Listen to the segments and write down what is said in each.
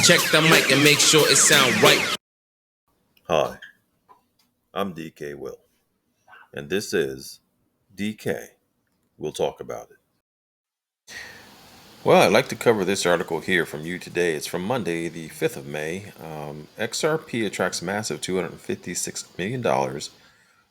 Check the mic and make sure it sound right. Hi, I'm DKWILL, and this is DK. We'll talk about it. Well, I'd like to cover this article here from you today. It's from Monday, the 5th of May. XRP attracts massive $256 million,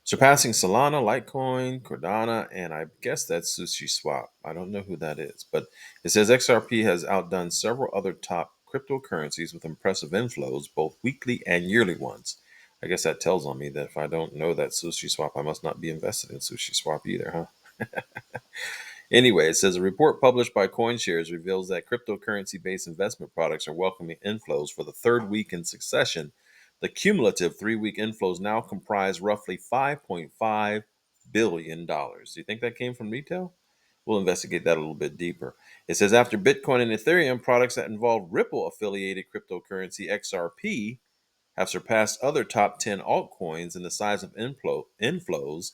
surpassing Solana, Litecoin, Cardano, and I guess that's Sushi Swap. I don't know who that is, but it says XRP has outdone several other top cryptocurrencies with impressive inflows, both weekly and yearly ones. I guess that tells on me that if I don't know that Sushi Swap, I must not be invested in Sushi Swap either, huh? Anyway, it says a report published by CoinShares reveals that cryptocurrency-based investment products are welcoming inflows for the third week in succession. The cumulative three-week inflows now comprise roughly $5.5 billion. Do you think that came from retail? We'll investigate that a little bit deeper. It says after Bitcoin and Ethereum, products that involve Ripple-affiliated cryptocurrency XRP have surpassed other top 10 altcoins in the size of inflows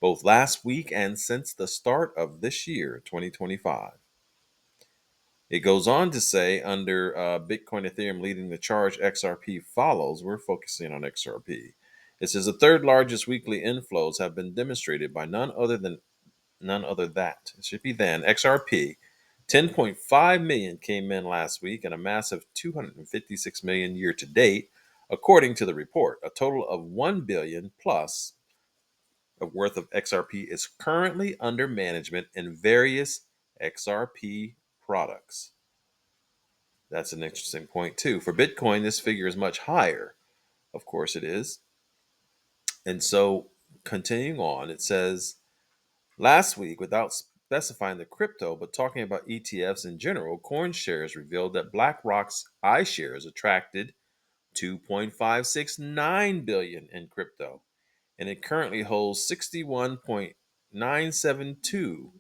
both last week and since the start of this year, 2025. It goes on to say, under Bitcoin Ethereum leading the charge, XRP follows. We're focusing on XRP. It says the third largest weekly inflows have been demonstrated by none other that. It should be then XRP. 10.5 million came in last week and a massive 256 million year to date, according to the report. A total of 1 billion plus of worth of XRP is currently under management in various XRP products. That's an interesting point too. For Bitcoin, this figure is much higher. Of course it is. And so continuing on, it says last week, without specifying the crypto, but talking about ETFs in general, CoinShares revealed that BlackRock's iShares attracted 2.569 billion in crypto, and it currently holds 61.972.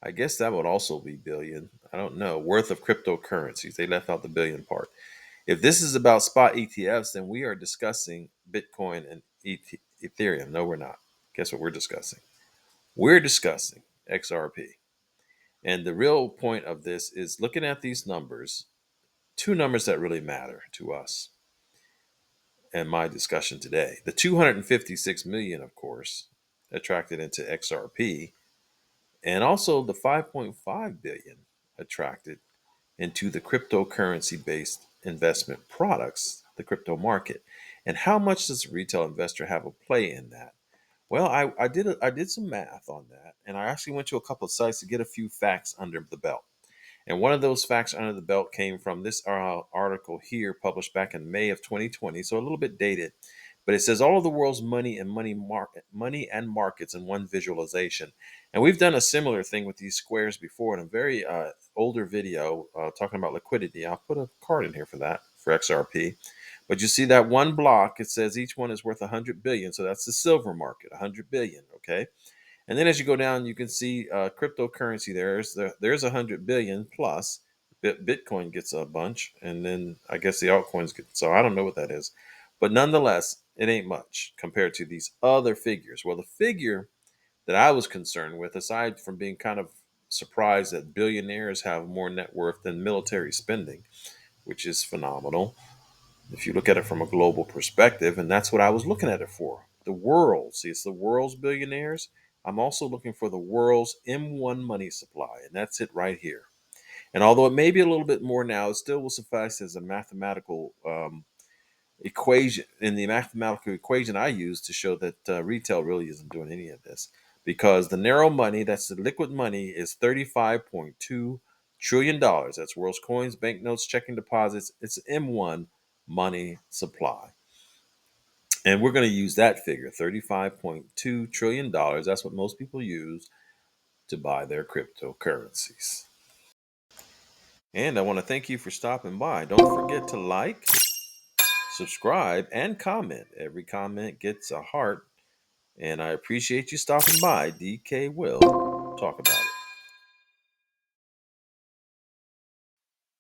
I guess that would also be billion. I don't know. Worth of cryptocurrencies. They left out the billion part. If this is about spot ETFs, then we are discussing Bitcoin and Ethereum. No, we're not. Guess what we're discussing? We're discussing XRP. And the real point of this is looking at these numbers, two numbers that really matter to us and my discussion today. The 256 million, of course, attracted into XRP, and also the 5.5 billion attracted into the cryptocurrency based investment products, the crypto market. And how much does a retail investor have a play in that? Well, I did some math on that, and I actually went to a couple of sites to get a few facts under the belt. And one of those facts under the belt came from this article here, published back in May of 2020, so a little bit dated. But it says all of the world's money and money and markets in one visualization. And we've done a similar thing with these squares before in a very older video talking about liquidity. I'll put a card in here for that for XRP. But you see that one block, it says each one is worth 100 billion. So that's the silver market, 100 billion. Okay. And then as you go down, you can see cryptocurrency. There's 100 billion plus. Bitcoin gets a bunch, and then I guess the altcoins get. So I don't know what that is, but nonetheless, it ain't much compared to these other figures. Well, the figure that I was concerned with, aside from being kind of surprised that billionaires have more net worth than military spending, which is phenomenal if you look at it from a global perspective, and that's what I was looking at it for. The world. See, it's the world's billionaires. I'm also looking for the world's M1 money supply, and that's it right here. And although it may be a little bit more now, it still will suffice as a mathematical equation. In the mathematical equation I use to show that retail really isn't doing any of this, because the narrow money, that's the liquid money, is $35.2 trillion. That's world's coins, banknotes, checking deposits. It's M1 money supply. And we're going to use that figure, $35.2 trillion. That's what most people use to buy their cryptocurrencies. And I want to thank you for stopping by. Don't forget to like, subscribe, and comment. Every comment gets a heart. And I appreciate you stopping by. DK will talk about it.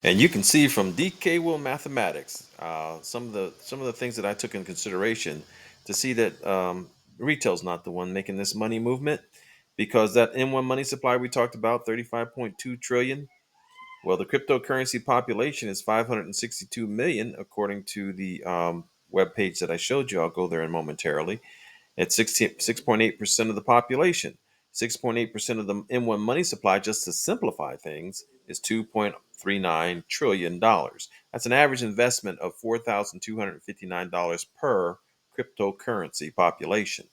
And you can see from DK Will Mathematics some of the things that I took in consideration to see that retail's not the one making this money movement, because that M1 money supply we talked about, 35.2 trillion, Well, the cryptocurrency population is 562 million, according to the web page that I showed you. I'll go there in momentarily. At 6.8% of the population. 6.8% of the M1 money supply, just to simplify things, is $2.39 trillion. That's an average investment of $4,259 per cryptocurrency population.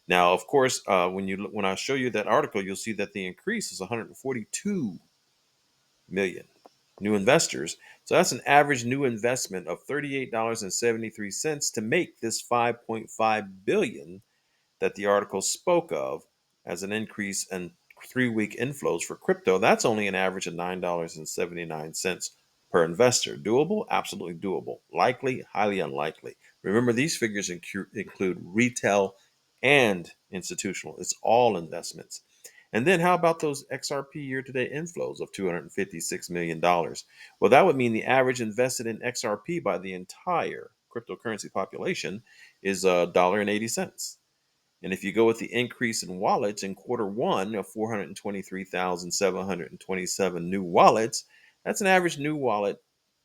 Now, of course, when I show you that article, you'll see that the increase is 142 million new investors. So that's an average new investment of $38.73 to make this 5.5 billion that the article spoke of as an increase in 3-week inflows for crypto. That's only an average of $9.79 per investor. Doable? Absolutely doable. Likely? Highly unlikely. Remember, these figures include retail and institutional. It's all investments. And then how about those XRP year-to-date inflows of $256 million? Well, that would mean the average invested in XRP by the entire cryptocurrency population is $1.80. And if you go with the increase in wallets in quarter 1 of 423,727 new wallets, that's an average new wallet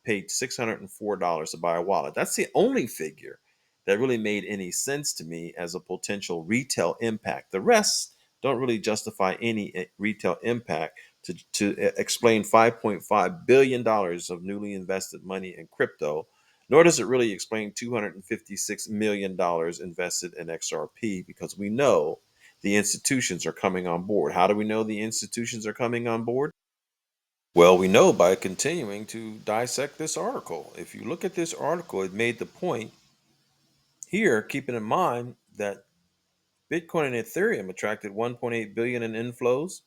paid $604 to buy a wallet. That's the only figure that really made any sense to me as a potential retail impact. The rest don't really justify any retail impact to explain $5.5 billion of newly invested money in crypto, nor does it really explain $256 million invested in XRP, because we know the institutions are coming on board. How do we know the institutions are coming on board? Well, we know by continuing to dissect this article. If you look at this article, it made the point here, keeping in mind that Bitcoin and Ethereum attracted 1.8 billion in inflows.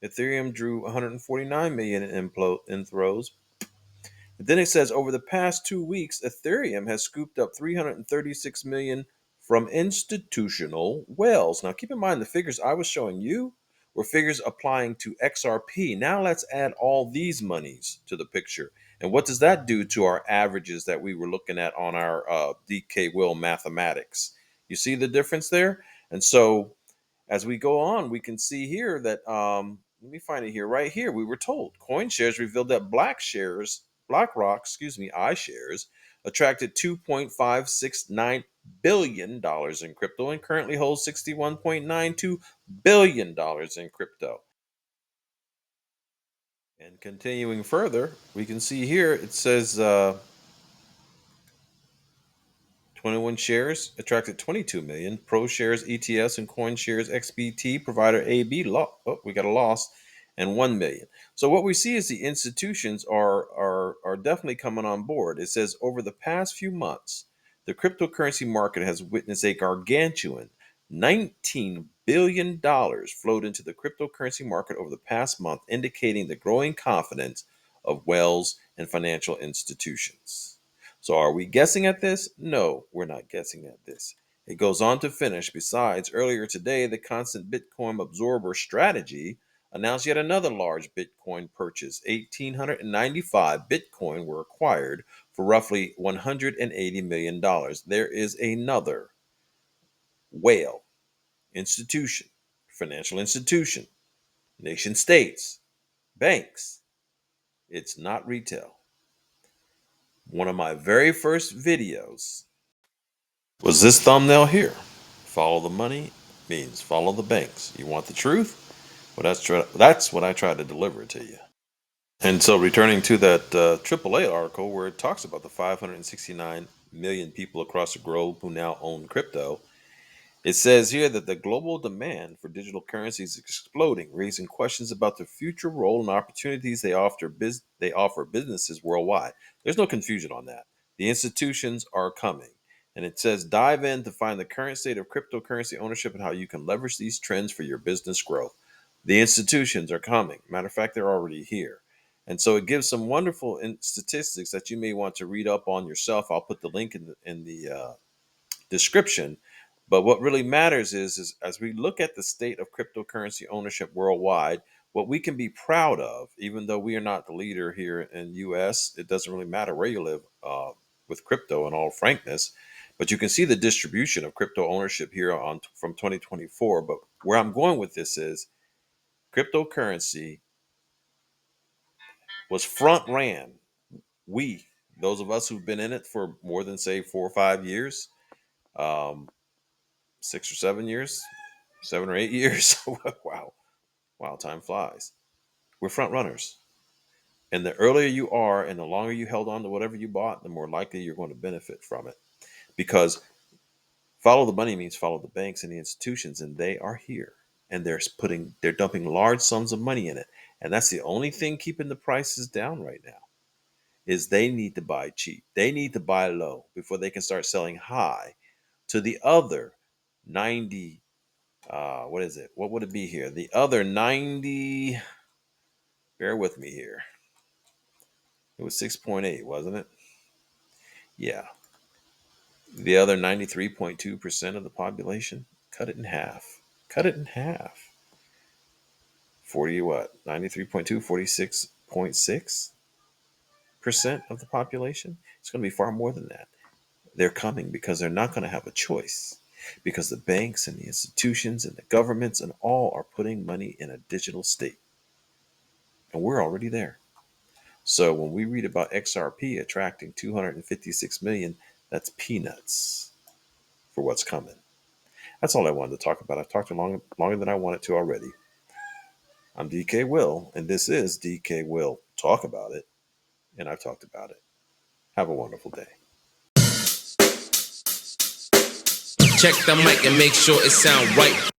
Ethereum drew 149 million in inflows. But then it says over the past 2 weeks, Ethereum has scooped up 336 million from institutional whales. Now, keep in mind the figures I was showing you were figures applying to XRP. Now let's add all these monies to the picture. And what does that do to our averages that we were looking at on our DKWILL mathematics? You see the difference there? And so as we go on, we can see here that let me find it here. Right here, we were told CoinShares revealed that BlackRock, iShares, attracted $2.569 billion in crypto and currently holds $61.92 billion in crypto. And continuing further, we can see here it says 21 shares attracted 22 million. Pro shares, ETFs, and coin shares XBT provider AB. We got a loss, and 1 million. So what we see is the institutions are definitely coming on board. It says over the past few months, the cryptocurrency market has witnessed a gargantuan $19 billion flowed into the cryptocurrency market over the past month, indicating the growing confidence of whales and financial institutions. So are we guessing at this? No, we're not guessing at this. It goes on to finish. Besides, earlier today, the constant Bitcoin absorber strategy announced yet another large Bitcoin purchase. 1,895 Bitcoin were acquired for roughly $180 million. There is another whale institution, financial institution, nation states, banks. It's not retail. One of my very first videos was this thumbnail here. Follow the money means follow the banks. You want the truth? Well, that's what I try to deliver to you. And so returning to that AAA article where it talks about the 569 million people across the globe who now own crypto, it says here that the global demand for digital currencies is exploding, raising questions about the future role and opportunities they offer businesses worldwide. There's no confusion on that. The institutions are coming. And it says dive in to find the current state of cryptocurrency ownership and how you can leverage these trends for your business growth. The institutions are coming. Matter of fact, they're already here. And so it gives some wonderful statistics that you may want to read up on yourself. I'll put the link in the description. But what really matters is as we look at the state of cryptocurrency ownership worldwide, what we can be proud of, even though we are not the leader here in U.S., it doesn't really matter where you live with crypto, in all frankness. But you can see the distribution of crypto ownership here on from 2024. But where I'm going with this is cryptocurrency was front ran. We, those of us who've been in it for more than say 4 or 5 years, 6 or 7 years, 7 or 8 years. Wow, time flies. We're front runners. And the earlier you are and the longer you held on to whatever you bought, the more likely you're going to benefit from it. Because follow the money means follow the banks and the institutions, and they are here. And they're dumping large sums of money in it. And that's the only thing keeping the prices down right now is they need to buy cheap. They need to buy low before they can start selling high to the other 90. What is it? What would it be here? The other 90. Bear with me here. It was 6.8, wasn't it? Yeah. The other 93.2% of the population. Cut it in half. Cut it in half. 40 what? 93.2, 46.6% of the population. It's going to be far more than that. They're coming because they're not going to have a choice. Because the banks and the institutions and the governments and all are putting money in a digital state. And we're already there. So when we read about XRP attracting 256 million, that's peanuts for what's coming. That's all I wanted to talk about. I've talked longer than I wanted to already. I'm DK Will, and this is DK Will Talk About It, and I've talked about it. Have a wonderful day. Check the mic and make sure it sound right.